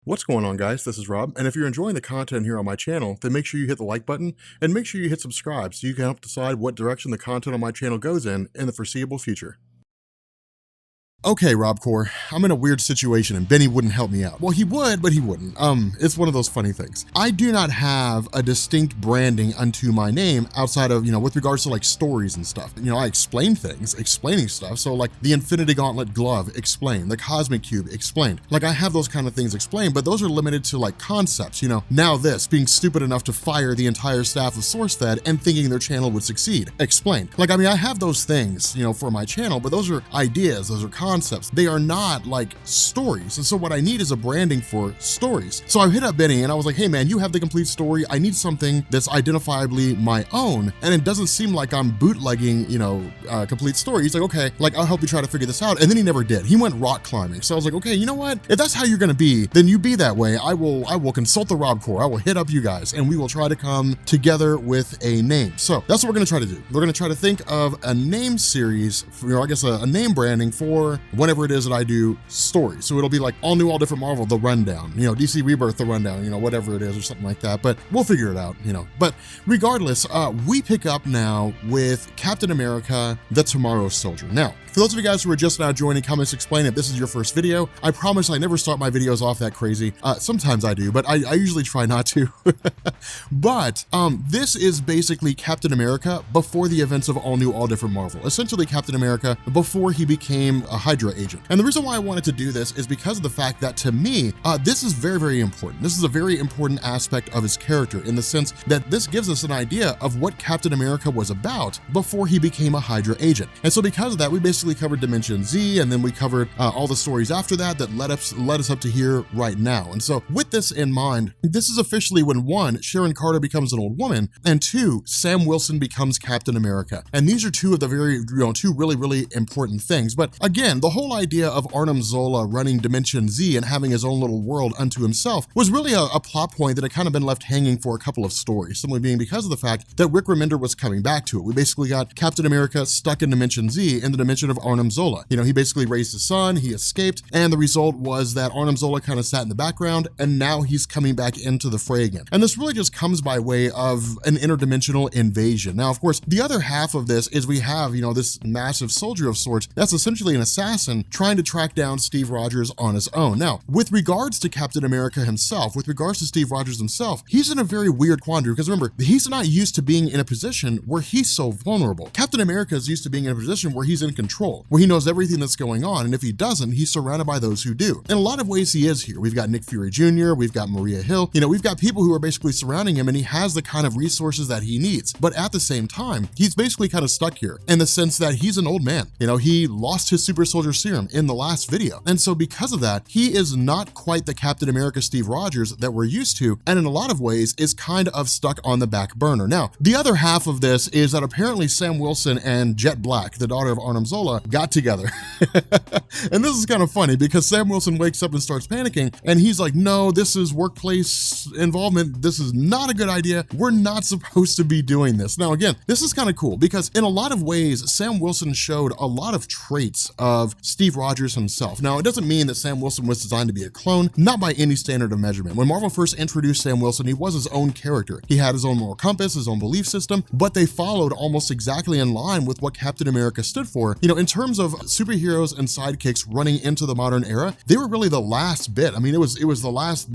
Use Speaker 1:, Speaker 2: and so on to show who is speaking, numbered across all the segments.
Speaker 1: What's going on, guys? This is Rob, and if you're enjoying the content here on my channel, then make sure you hit the like button and make sure you hit subscribe so you can help decide what direction the content on my channel goes in the foreseeable future. Okay, Robcore, I'm in a weird situation and Benny wouldn't help me out. Well, he would, but he wouldn't. It's one of those funny things. I do not have a distinct branding unto my name outside of, with regards to like stories and stuff. I explain things, explaining stuff. So like the Infinity Gauntlet glove, explained. The Cosmic Cube, explained. Like I have those kind of things explained, but those are limited to like concepts, Now this, being stupid enough to fire the entire staff of SourceFed and thinking their channel would succeed, explained. I have those things, for my channel, but those are ideas, those are concepts. They are not like stories. And so what I need is a branding for stories. So I hit up Benny and I was like, hey man, you have the complete story. I need something that's identifiably my own. And it doesn't seem like I'm bootlegging, complete story. He's like, okay, like I'll help you try to figure this out. And then he never did. He went rock climbing. So I was like, okay, you know what? If that's how you're going to be, then you be that way. I will consult the Rob Corps. I will hit up you guys and we will try to come together with a name. So that's what we're going to try to do. We're going to try to think of a name series, I guess a name branding for whenever it is that I do stories. So it'll be like all new, all different Marvel, the rundown, DC Rebirth, the rundown, whatever it is or something like that, but we'll figure it out, But regardless, we pick up now with Captain America, the Tomorrow Soldier. Now, for those of you guys who are just now joining, Comments Explain, if this is your first video, I promise I never start my videos off that crazy. Sometimes I do, but I usually try not to. But this is basically Captain America before the events of all new, all different Marvel. Essentially Captain America before he became a Hydra agent. And the reason why I wanted to do this is because of the fact that to me, this is very, very important. This is a very important aspect of his character in the sense that this gives us an idea of what Captain America was about before he became a Hydra agent. And so because of that, we basically covered Dimension Z, and then we covered all the stories after that led us up to here right now. And so with this in mind, this is officially when one, Sharon Carter becomes an old woman, and two, Sam Wilson becomes Captain America. And these are two of the two really, really important things. But again, the whole idea of Arnim Zola running Dimension Z and having his own little world unto himself was really a plot point that had kind of been left hanging for a couple of stories, simply being because of the fact that Rick Remender was coming back to it. We basically got Captain America stuck in Dimension Z in the dimension of Arnim Zola. He basically raised his son, he escaped, and the result was that Arnim Zola kind of sat in the background, and now he's coming back into the fray again. And this really just comes by way of an interdimensional invasion. Now, of course, the other half of this is we have, this massive soldier of sorts that's essentially an assassin trying to track down Steve Rogers on his own. Now, with regards to Captain America himself, with regards to Steve Rogers himself, he's in a very weird quandary because remember, he's not used to being in a position where he's so vulnerable. Captain America is used to being in a position where he's in control, where he knows everything that's going on, and if he doesn't, he's surrounded by those who do. In a lot of ways, he is here. We've got Nick Fury Jr., we've got Maria Hill, we've got people who are basically surrounding him, and he has the kind of resources that he needs. But at the same time, he's basically kind of stuck here in the sense that he's an old man. He lost his super soldier serum in the last video. And so because of that, he is not quite the Captain America Steve Rogers that we're used to, and in a lot of ways is kind of stuck on the back burner. Now, the other half of this is that apparently Sam Wilson and Jet Black, the daughter of Arnim Zola, got together. And this is kind of funny because Sam Wilson wakes up and starts panicking, and he's like, no, this is workplace involvement. This is not a good idea. We're not supposed to be doing this. Now, again, this is kind of cool because in a lot of ways, Sam Wilson showed a lot of traits of Steve Rogers himself. Now, it doesn't mean that Sam Wilson was designed to be a clone, not by any standard of measurement. When Marvel first introduced Sam Wilson, he was his own character. He had his own moral compass, his own belief system, but they followed almost exactly in line with what Captain America stood for. In terms of superheroes and sidekicks running into the modern era, they were really the last bit. It was the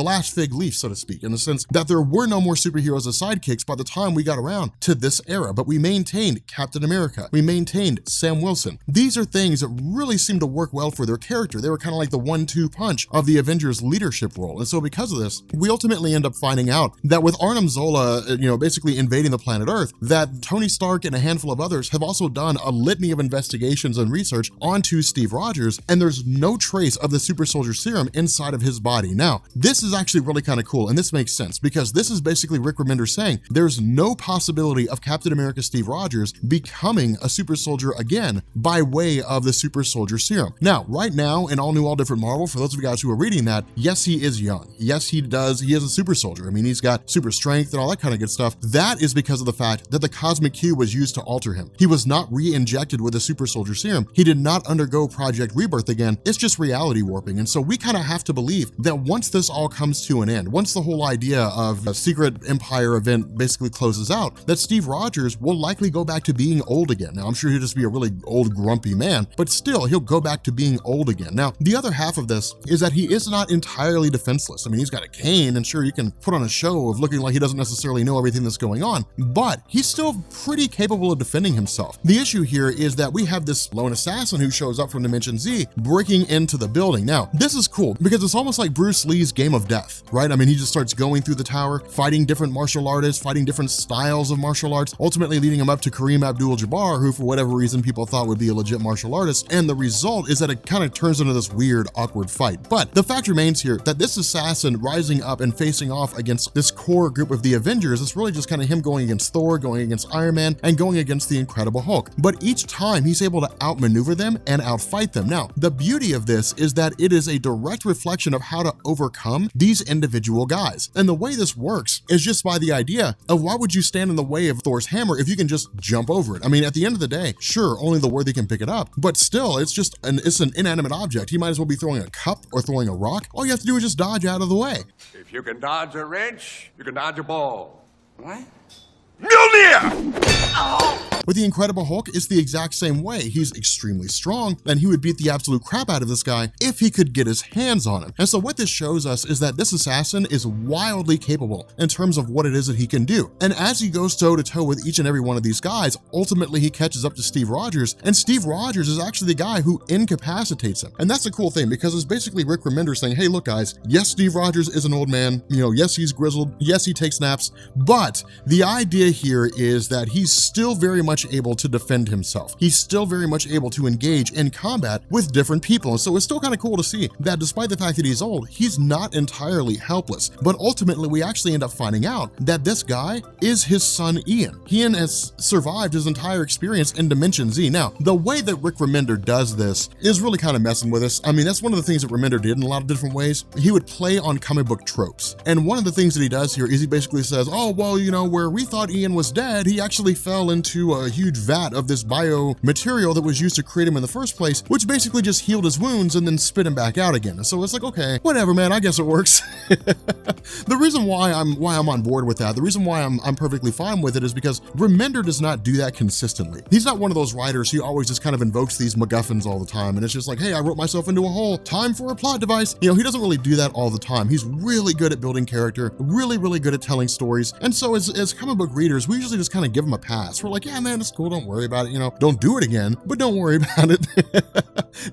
Speaker 1: last fig leaf, so to speak, in the sense that there were no more superheroes as sidekicks by the time we got around to this era, but we maintained Captain America. We maintained Sam Wilson. These are things that really seem to work well for their character. They were kind of like the 1-2 punch of the Avengers leadership role. And so because of this, we ultimately end up finding out that with Arnim Zola, basically invading the planet Earth, that Tony Stark and a handful of others have also done a litany of investigations and research onto Steve Rogers, and there's no trace of the super soldier serum inside of his body. Now, this is actually really kind of cool, and this makes sense because this is basically Rick Remender saying there's no possibility of Captain America Steve Rogers becoming a super soldier again by way of the super soldier serum. Now, right now, in all new, all different Marvel, for those of you guys who are reading that, yes, he is young. Yes, he is a super soldier. He's got super strength and all that kind of good stuff. That is because of the fact that the Cosmic Cube was used to alter him. He was not re-injected with a super soldier serum, he did not undergo Project Rebirth again. It's just reality warping. And so we kind of have to believe that once this all comes to an end, once the whole idea of a secret empire event basically closes out, that Steve Rogers will likely go back to being old again. Now, I'm sure he'll just be a really old, grumpy man, but still, he'll go back to being old again. Now, the other half of this is that he is not entirely defenseless. I mean, he's got a cane, and sure, you can put on a show of looking like he doesn't necessarily know everything that's going on, but he's still pretty capable of defending himself. The issue here is that we have this lone assassin who shows up from Dimension Z breaking into the building. Now, this is cool because it's almost like Bruce Lee's Game of Death, right? I mean, he just starts going through the tower, fighting different martial artists, fighting different styles of martial arts, ultimately leading him up to Kareem Abdul-Jabbar, who for whatever reason people thought would be a legit martial artist. And the result is that it kind of turns into this weird, awkward fight. But the fact remains here that this assassin rising up and facing off against this core group of the Avengers is really just kind of him going against Thor, going against Iron Man, and going against the Incredible Hulk. But each time he's able to outmaneuver them and outfight them. Now, the beauty of this is that it is a direct reflection of how to overcome these individual guys. And the way this works is just by the idea of why would you stand in the way of Thor's hammer if you can just jump over it? I mean, at the end of the day, sure, only the worthy can pick it up, but still, it's an inanimate object. He might as well be throwing a cup or throwing a rock. All you have to do is just dodge out of the way.
Speaker 2: If you can dodge a wrench, you can dodge a ball. What?
Speaker 3: Mjolnir!
Speaker 1: With the Incredible Hulk, it's the exact same way. He's extremely strong, and he would beat the absolute crap out of this guy if he could get his hands on him. And so what this shows us is that this assassin is wildly capable in terms of what it is that he can do. And as he goes toe-to-toe with each and every one of these guys, ultimately he catches up to Steve Rogers, and Steve Rogers is actually the guy who incapacitates him. And that's a cool thing, because it's basically Rick Remender saying, hey, look guys, yes, Steve Rogers is an old man, yes, he's grizzled, yes, he takes naps, but the idea here is that he's still very much able to defend himself. He's still very much able to engage in combat with different people. And so it's still kind of cool to see that despite the fact that he's old, he's not entirely helpless. But ultimately, we actually end up finding out that this guy is his son, Ian. Ian has survived his entire experience in Dimension Z. Now, the way that Rick Remender does this is really kind of messing with us. I mean, that's one of the things that Remender did in a lot of different ways. He would play on comic book tropes. And one of the things that he does here is he basically says, oh, well, where we thought Ian was dead, he actually fell into a huge vat of this biomaterial that was used to create him in the first place, which basically just healed his wounds and then spit him back out again. And so it's like, okay, whatever, man, I guess it works. The reason why I'm on board with that, the reason why I'm perfectly fine with it is because Remender does not do that consistently. He's not one of those writers who always just kind of invokes these MacGuffins all the time, and it's just like, hey, I wrote myself into a hole, time for a plot device. He doesn't really do that all the time. He's really good at building character, really, really good at telling stories. And so as comic book readers, we usually just kind of give him a pass. We're like, yeah, man, it's cool, don't worry about it, don't do it again, but don't worry about it.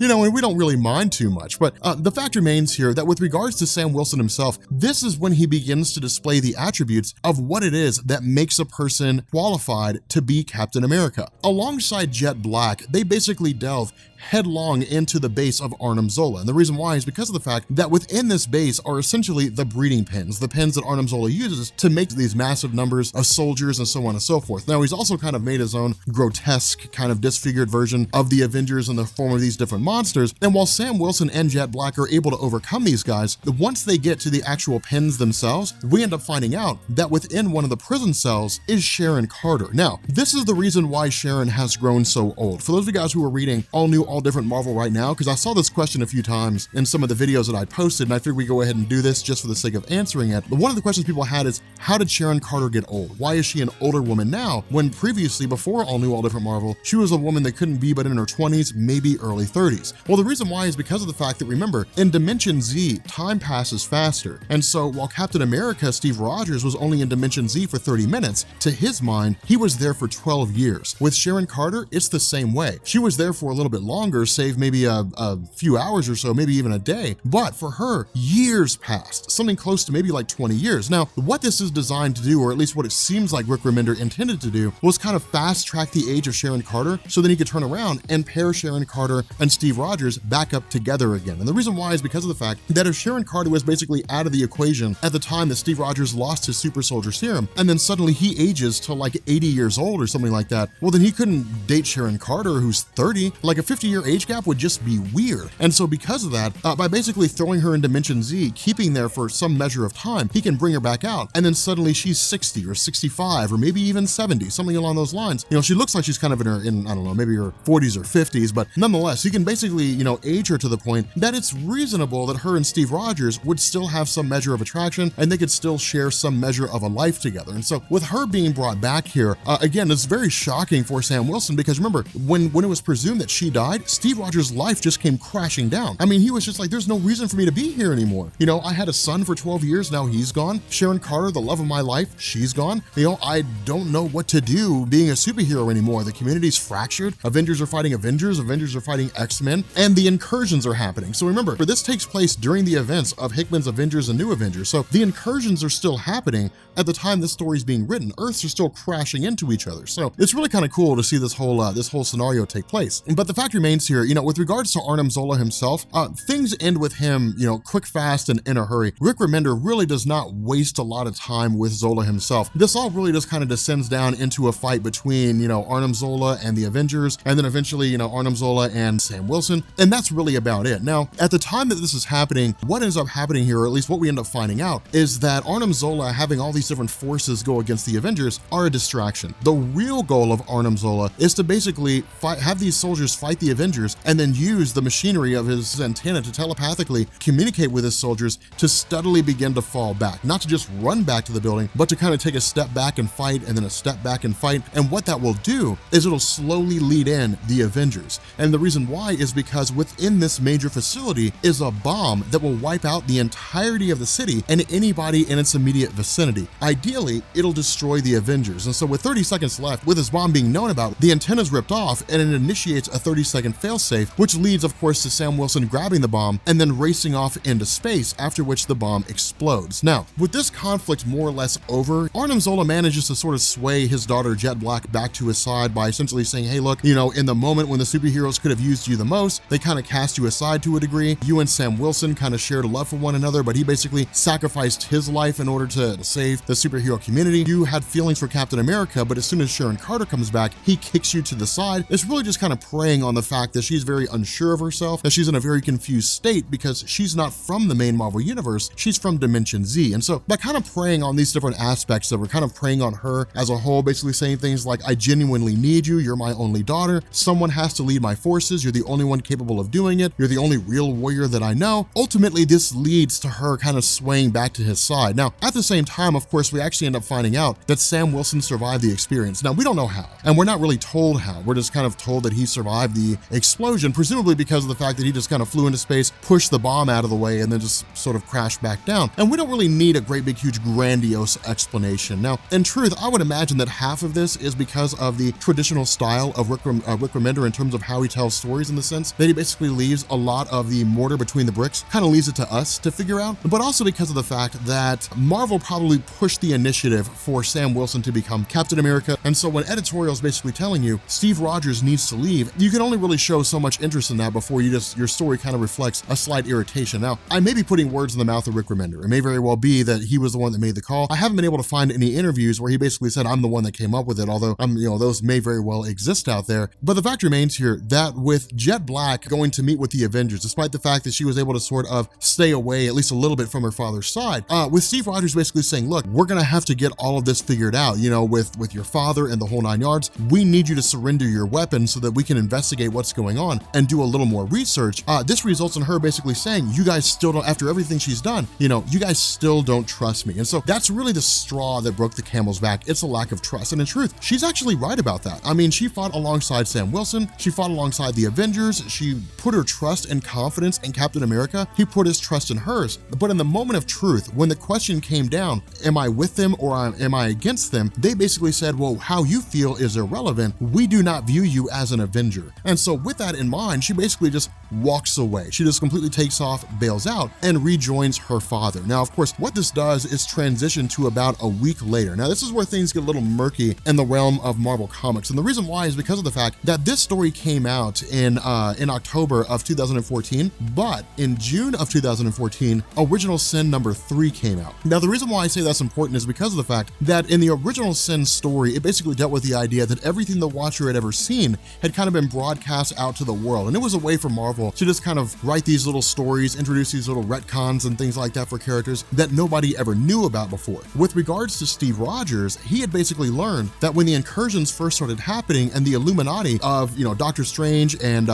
Speaker 1: And we don't really mind too much. But the fact remains here that with regards to Sam Wilson himself, this is when he begins to display the attributes of what it is that makes a person qualified to be Captain America. Alongside Jet Black, they basically delve headlong into the base of Arnim Zola. And the reason why is because of the fact that within this base are essentially the breeding pens, the pens that Arnim Zola uses to make these massive numbers of soldiers and so on and so forth. Now, he's also kind of made his own grotesque, kind of disfigured version of the Avengers in the form of these different monsters. And while Sam Wilson and Jet Black are able to overcome these guys, once they get to the actual pens themselves, we end up finding out that within one of the prison cells is Sharon Carter. Now, this is the reason why Sharon has grown so old. For those of you guys who are reading All New, All Different Marvel right now, because I saw this question a few times in some of the videos that I posted, and I figured we go ahead and do this just for the sake of answering it. But one of the questions people had is, how did Sharon Carter get old? Why is she an older woman now, when previously, before All New, All Different Marvel, she was a woman that couldn't be but in her 20s, maybe early 30s? Well, the reason why is because of the fact that, remember, in Dimension Z, time passes faster. And so while Captain America, Steve Rogers, was only in Dimension Z for 30 minutes, to his mind, he was there for 12 years. With Sharon Carter, it's the same way. She was there for a little bit longer, save maybe a few hours or so, maybe even a day. But for her, years passed, something close to maybe like 20 years. Now, what this is designed to do, or at least what it seems like Rick Remender intended to do, was kind of fast track the age of Sharon Carter so then he could turn around and pair Sharon Carter and Steve Rogers back up together again. And the reason why is because of the fact that if Sharon Carter was basically out of the equation at the time that Steve Rogers lost his super soldier serum, and then suddenly he ages to like 80 years old or something like that, well, then he couldn't date Sharon Carter, who's 30. Like a 50 6-year age gap would just be weird. And so because of that, by basically throwing her in Dimension Z, keeping there for some measure of time, he can bring her back out, and then suddenly she's 60 or 65 or maybe even 70, something along those lines. You know, she looks like she's kind of in I don't know, maybe her 40s or 50s, but nonetheless, he can basically, you know, age her to the point that it's reasonable that her and Steve Rogers would still have some measure of attraction, and they could still share some measure of a life together. And so with her being brought back here, again, it's very shocking for Sam Wilson, because remember, when it was presumed that she died, Steve Rogers' life just came crashing down. I mean, he was just like, there's no reason for me to be here anymore. You know, I had a son for 12 years, now he's gone. Sharon Carter, the love of my life, she's gone. You know, I don't know what to do being a superhero anymore. The community's fractured. Avengers are fighting Avengers are fighting X-Men, and the incursions are happening. So remember, this takes place during the events of Hickman's Avengers and New Avengers. So the incursions are still happening at the time this story is being written. Earths are still crashing into each other. So it's really kind of cool to see this whole scenario take place. But the fact remains here, you know, with regards to Arnim Zola himself, things end with him, you know, quick, fast, and in a hurry. Rick Remender really does not waste a lot of time with Zola himself. This all really just kind of descends down into a fight between, you know, Arnim Zola and the Avengers, and then eventually, you know, Arnim Zola and Sam Wilson, and that's really about it. Now, at the time that this is happening, what ends up happening here, or at least what we end up finding out, is that Arnim Zola having all these different forces go against the Avengers are a distraction. The real goal of Arnim Zola is to basically have these soldiers fight the Avengers, and then use the machinery of his antenna to telepathically communicate with his soldiers to steadily begin to fall back, not to just run back to the building, but to kind of take a step back and fight, and then a step back and fight. And what that will do is it'll slowly lead in the Avengers. And the reason why is because within this major facility is a bomb that will wipe out the entirety of the city and anybody in its immediate vicinity. Ideally, it'll destroy the Avengers. And so with 30 seconds left, with this bomb being known about, the antenna's ripped off, and it initiates a 30-second failsafe, which leads, of course, to Sam Wilson grabbing the bomb and then racing off into space, after which the bomb explodes. Now, with this conflict more or less over, Arnim Zola manages to sort of sway his daughter Jet Black back to his side by essentially saying, hey, look, you know, in the moment when the superheroes could have used you the most, they kind of cast you aside to a degree. You and Sam Wilson kind of shared a love for one another, but he basically sacrificed his life in order to save the superhero community. You had feelings for Captain America, but as soon as Sharon Carter comes back, he kicks you to the side. It's really just kind of preying on the fact that she's very unsure of herself, that she's in a very confused state because she's not from the main Marvel universe, she's from Dimension Z. And so by kind of preying on these different aspects that were kind of preying on her as a whole, basically saying things like, I genuinely need you, you're my only daughter, someone has to lead my forces, you're the only one capable of doing it, you're the only real warrior that I know. Ultimately, this leads to her kind of swaying back to his side. Now, at the same time, of course, we actually end up finding out that Sam Wilson survived the experience. Now, we don't know how, and we're not really told how. We're just kind of told that he survived the explosion, presumably because of the fact that he just kind of flew into space, pushed the bomb out of the way, and then just sort of crashed back down. And we don't really need a great big huge grandiose explanation. Now, in truth, I would imagine that half of this is because of the traditional style of Rick Remender in terms of how he tells stories, in the sense that he basically leaves a lot of the mortar between the bricks, kind of leaves it to us to figure out, but also because of the fact that Marvel probably pushed the initiative for Sam Wilson to become Captain America. And so when editorials basically telling you Steve Rogers needs to leave, you can only really show so much interest in that before your story kind of reflects a slight irritation. Now, I may be putting words in the mouth of Rick Remender. It may very well be that he was the one that made the call. I haven't been able to find any interviews where he basically said, I'm the one that came up with it, although those may very well exist out there. But the fact remains here that with Jet Black going to meet with the Avengers, despite the fact that she was able to sort of stay away at least a little bit from her father's side, with Steve Rogers basically saying, look, we're gonna have to get all of this figured out, with your father and the whole 9 yards. We need you to surrender your weapon so that we can investigate what's going on and do a little more research. This results in her basically saying, you guys still don't, after everything she's done, you guys still don't trust me. And so that's really the straw that broke the camel's back. It's a lack of trust. And in truth, she's actually right about that. I mean, she fought alongside Sam Wilson. She fought alongside the Avengers. She put her trust and confidence in Captain America. He put his trust in hers. But in the moment of truth, when the question came down, am I with them or am I against them? They basically said, well, how you feel is irrelevant. We do not view you as an Avenger. And so with that in mind, she basically just walks away. She just completely takes off, bails out, and rejoins her father. Now, of course, what this does is transition to about a week later. Now, this is where things get a little murky in the realm of Marvel Comics. And the reason why is because of the fact that this story came out in October of 2014, but in June of 2014, Original Sin number 3 came out. Now, the reason why I say that's important is because of the fact that in the Original Sin story, it basically dealt with the idea that everything the Watcher had ever seen had kind of been broadcast pass out to the world. And it was a way for Marvel to just kind of write these little stories, introduce these little retcons and things like that for characters that nobody ever knew about before. With regards to Steve Rogers, he had basically learned that when the incursions first started happening and the Illuminati of, Doctor Strange and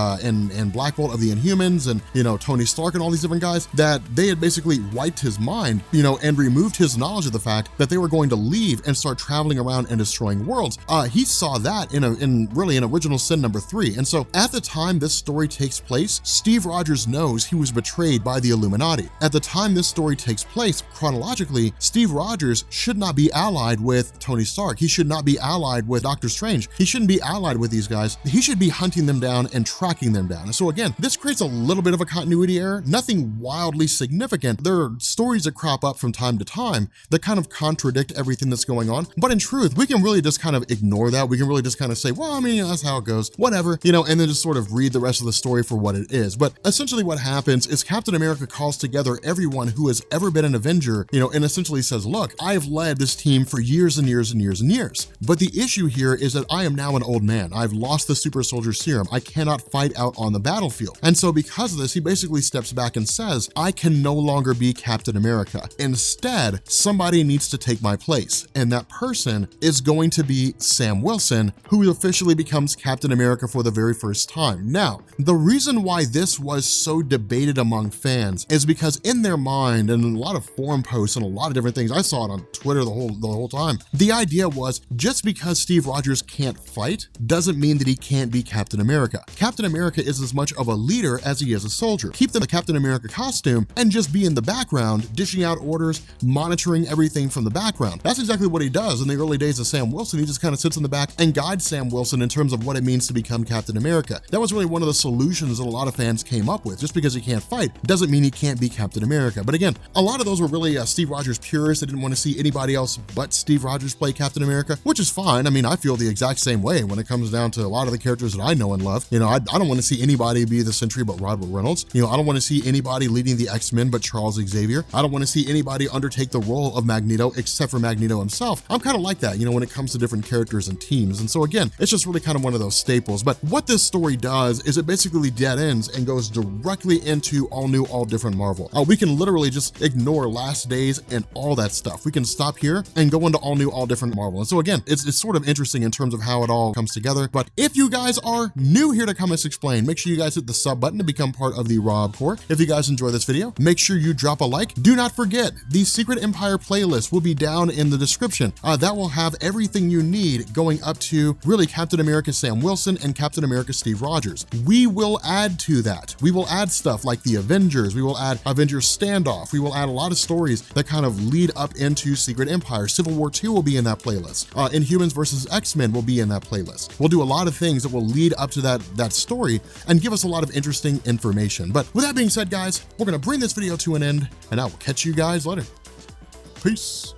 Speaker 1: Black Bolt of the Inhumans and, Tony Stark and all these different guys, that they had basically wiped his mind, and removed his knowledge of the fact that they were going to leave and start traveling around and destroying worlds. He saw that in Original Sin number 3. And so at the time this story takes place, Steve Rogers knows he was betrayed by the Illuminati. At the time this story takes place, chronologically, Steve Rogers should not be allied with Tony Stark. He should not be allied with Doctor Strange. He shouldn't be allied with these guys. He should be hunting them down and tracking them down. And so again, this creates a little bit of a continuity error, nothing wildly significant. There are stories that crop up from time to time that kind of contradict everything that's going on. But in truth, we can really just kind of ignore that. We can really just kind of say, well, I mean, that's how it goes, whatever, and then just sort of read the rest of the story for what it is. But essentially what happens is Captain America calls together everyone who has ever been an Avenger, and essentially says, look, I've led this team for years and years and years and years. But the issue here is that I am now an old man. I've lost the super soldier serum. I cannot fight out on the battlefield. And so because of this, he basically steps back and says, I can no longer be Captain America. Instead, somebody needs to take my place. And that person is going to be Sam Wilson, who officially becomes Captain America for the very first time. Now, the reason why this was so debated among fans is because in their mind, and in a lot of forum posts and a lot of different things, I saw it on Twitter the whole time, the idea was just because Steve Rogers can't fight doesn't mean that he can't be Captain America. Captain America is as much of a leader as he is a soldier. Keep the Captain America costume and just be in the background, dishing out orders, monitoring everything from the background. That's exactly what he does in the early days of Sam Wilson. He just kind of sits in the back and guides Sam Wilson in terms of what it means to become Captain America. That was really one of the solutions that a lot of fans came up with. Just because he can't fight doesn't mean he can't be Captain America. But again, a lot of those were really Steve Rogers purists. They didn't want to see anybody else but Steve Rogers play Captain America, which is fine. I mean, I feel the exact same way when it comes down to a lot of the characters that I know and love. I don't want to see anybody be the Sentry but Rodwell Reynolds. I don't want to see anybody leading the X-Men but Charles Xavier. I don't want to see anybody undertake the role of Magneto except for Magneto himself. I'm kind of like that, when it comes to different characters and teams. And so again, it's just really kind of one of those staples. But what this story does is it basically dead ends and goes directly into all new, all different Marvel. We can literally just ignore Last Days and all that stuff. We can stop here and go into all new, all different Marvel. And so again, it's sort of interesting in terms of how it all comes together. But if you guys are new here to Comics Explained, make sure you guys hit the sub button to become part of the Rob Corps. If you guys enjoy this video, make sure you drop a like. Do not forget, the Secret Empire playlist will be down in the description. That will have everything you need going up to really Captain America Sam Wilson and Captain America Steve Rogers. We will add to that. We will add stuff like the Avengers. We will add Avengers Standoff. We will add a lot of stories that kind of lead up into Secret Empire. Civil War II will be in that playlist. Inhumans versus X-Men will be in that playlist. We'll do a lot of things that will lead up to that story and give us a lot of interesting information. But with that being said, guys, we're going to bring this video to an end, and I will catch you guys later. Peace.